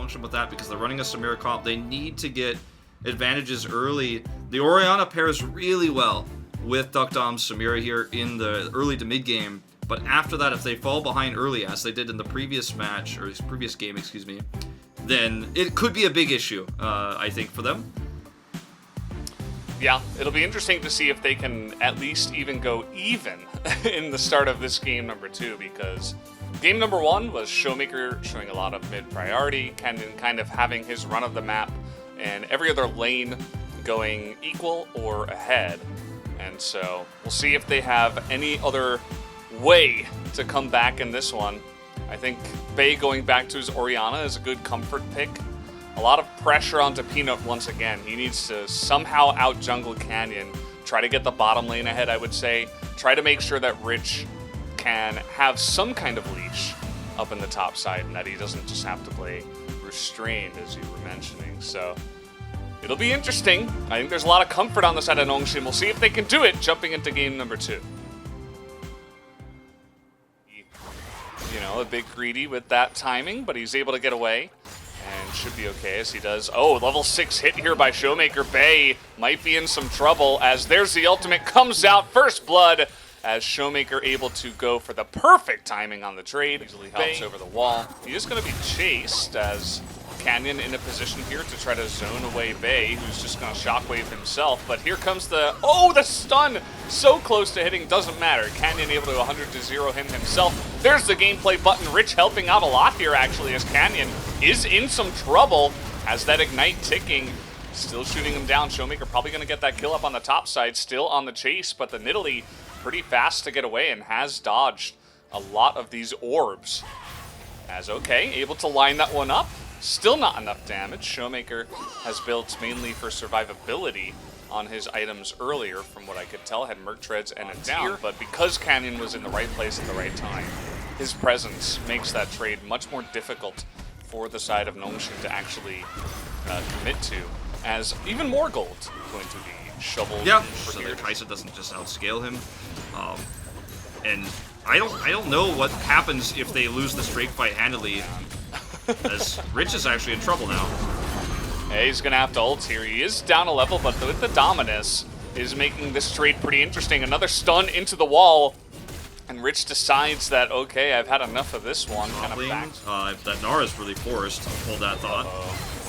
Nongshim with that because they're running a Samira comp. They need to get advantages early. The Orianna pairs really well with Duckdom's Samira here in the early to mid game. But after that, if they fall behind early, as they did in the previous match, or previous game, excuse me, then it could be a big issue, I think, for them. Yeah, it'll be interesting to see if they can at least even go even in the start of this game number 2, because game number 1 was Showmaker showing a lot of mid-priority, kind of having his run of the map, and every other lane going equal or ahead. And so we'll see if they have any other way to come back in this one. I think Bay going back to his Orianna is a good comfort pick. A lot of pressure onto Peanut once again. He needs to somehow out-jungle Canyon, try to get the bottom lane ahead, I would say. Try to make sure that Rich can have some kind of leash up in the top side and that he doesn't just have to play restrained, as you were mentioning. So it'll be interesting. I think there's a lot of comfort on the side of Nongshim. We'll see if they can do it jumping into game number 2. You know, a bit greedy with that timing, but he's able to get away. And should be okay as he does. Oh, level 6 hit here by Showmaker. Bay might be in some trouble as there's the ultimate comes out. First blood as Showmaker able to go for the perfect timing on the trade. Easily helps over the wall. He is going to be chased as Canyon in a position here to try to zone away Bay, who's just going to shockwave himself. But here comes the stun. So close to hitting, doesn't matter. Canyon able to 100-0 him himself. There's the gameplay button. Rich helping out a lot here, actually, as Canyon is in some trouble as that ignite ticking. Still shooting him down. Showmaker probably going to get that kill up on the top side. Still on the chase, but the Nidalee pretty fast to get away and has dodged a lot of these orbs. As okay, able to line that one up. Still not enough damage. Showmaker has built mainly for survivability on his items earlier, from what I could tell. Had Merc Treads and a down, but because Canyon was in the right place at the right time, his presence makes that trade much more difficult for the side of Nongshim to actually commit to, as even more gold going to be shoveled. Yeah, so their Kaisa doesn't just outscale him. And I don't know what happens if they lose the straight fight handily, as Rich is actually in trouble now. Yeah, he's going to have to ult here. He is down a level, but with the Dominus is making this trade pretty interesting. Another stun into the wall, and Rich decides that, okay, I've had enough of this one. Kind of back. That Nara's really forced. Hold that thought.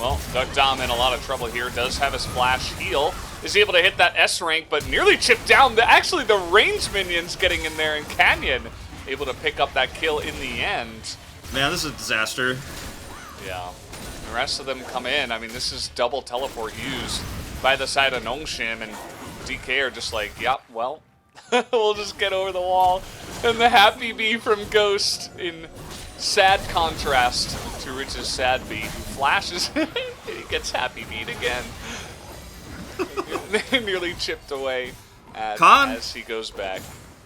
Well, Duck Dom in a lot of trouble here. Does have his flash heal. Is able to hit that S rank, but nearly chipped down. Actually, the range minions getting in there, and Canyon able to pick up that kill in the end. Man, this is a disaster. Yeah. The rest of them come in. I mean, this is double teleport used by the side of Nongshim, and DK are just like, yep, well, we'll just get over the wall. And the Happy Bee from Ghost in sad contrast to Rich's Sad Bee, who flashes and he gets Happy Beat again. Nearly chipped away as he goes back.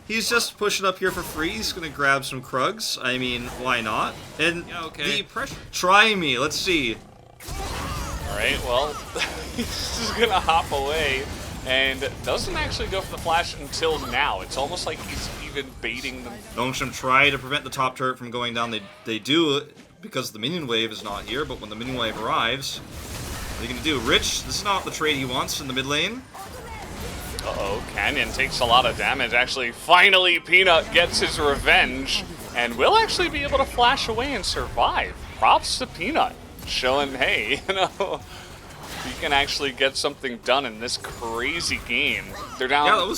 He's just pushing up here for free. He's going to grab some Krugs. I mean, why not? And yeah, okay. The pressure. Try me. Let's see. All right, well, he's just going to hop away and doesn't actually go for the flash until now. It's almost like he's even baiting them. Nongshim try to prevent the top turret from going down. They do because the minion wave is not here, but when the minion wave arrives, what are you going to do? Rich, this is not the trade he wants in the mid lane. Uh-oh, Canyon takes a lot of damage. Actually, finally, Peanut gets his revenge and will actually be able to flash away and survive. Props to Peanut, showing, hey, you know, you can actually get something done in this crazy game. They're down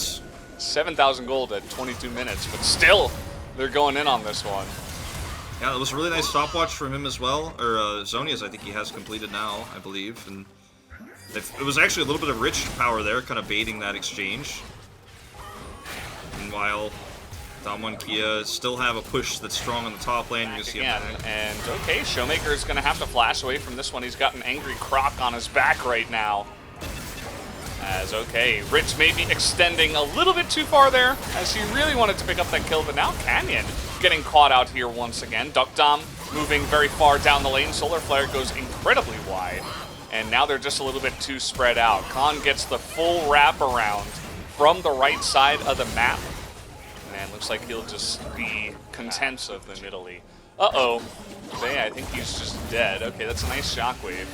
7,000 gold at 22 minutes, but still, they're going in on this one. Yeah, it was a really nice stopwatch from him as well. Or Zonia's, I think he has completed now, I believe. And it was actually a little bit of Rich power there, kind of baiting that exchange. Meanwhile, Damwon Kia still have a push that's strong on the top lane. You see him. And okay, Showmaker is going to have to flash away from this one. He's got an angry Croc on his back right now. As okay, Rich may be extending a little bit too far there, as he really wanted to pick up that kill, but now Canyon getting caught out here once again. Duck Dom moving very far down the lane. Solar Flare goes incredibly wide. And now they're just a little bit too spread out. Khan gets the full wrap around from the right side of the map. And looks like he'll just be content of the Nidalee Uh-oh. Bay, I think he's just dead. Okay, that's a nice shockwave.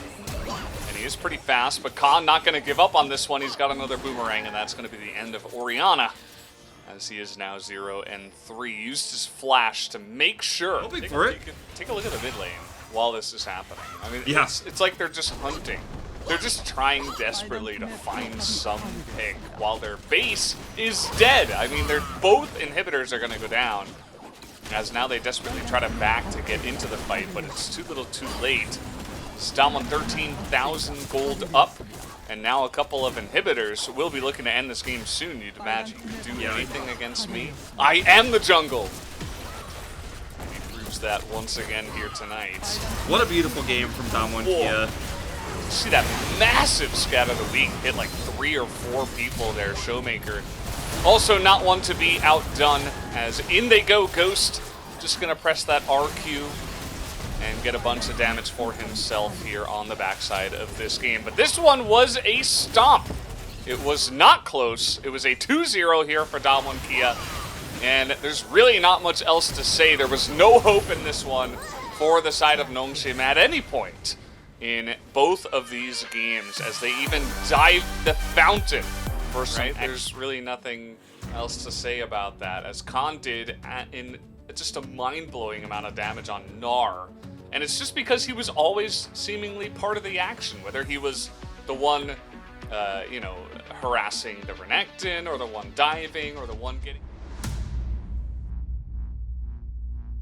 And he is pretty fast, but Khan not going to give up on this one. He's got another boomerang, and that's going to be the end of Orianna, as he is now 0-3. Used his flash to make sure. Hoping for it. Take a look at the mid lane while this is happening. I mean, yeah. it's like they're just hunting. They're just trying desperately to find some pick while their base is dead. I mean, they're both inhibitors are going to go down, as now they desperately try to back to get into the fight, but it's too little too late. Stalman 13,000 gold up, and now a couple of inhibitors will be looking to end this game soon, you'd imagine. You do anything against me? I am the jungle! He proves that once again here tonight. What a beautiful game from Damwon Kia. See that massive scatter the weak hit like 3 or 4 people there, Showmaker. Also not one to be outdone, as in they go Ghost. Just gonna press that RQ and get a bunch of damage for himself here on the backside of this game. But this one was a stomp. It was not close. It was a 2-0 here for Damwon Kia. And there's really not much else to say. There was no hope in this one for the side of Nongshim at any point in both of these games, as they even dived the fountain for some. Right? There's really nothing else to say about that, as Khan did in just a mind-blowing amount of damage on Gnar. And it's just because he was always seemingly part of the action, whether he was the one, you know, harassing the Renekton, or the one diving, or the one getting...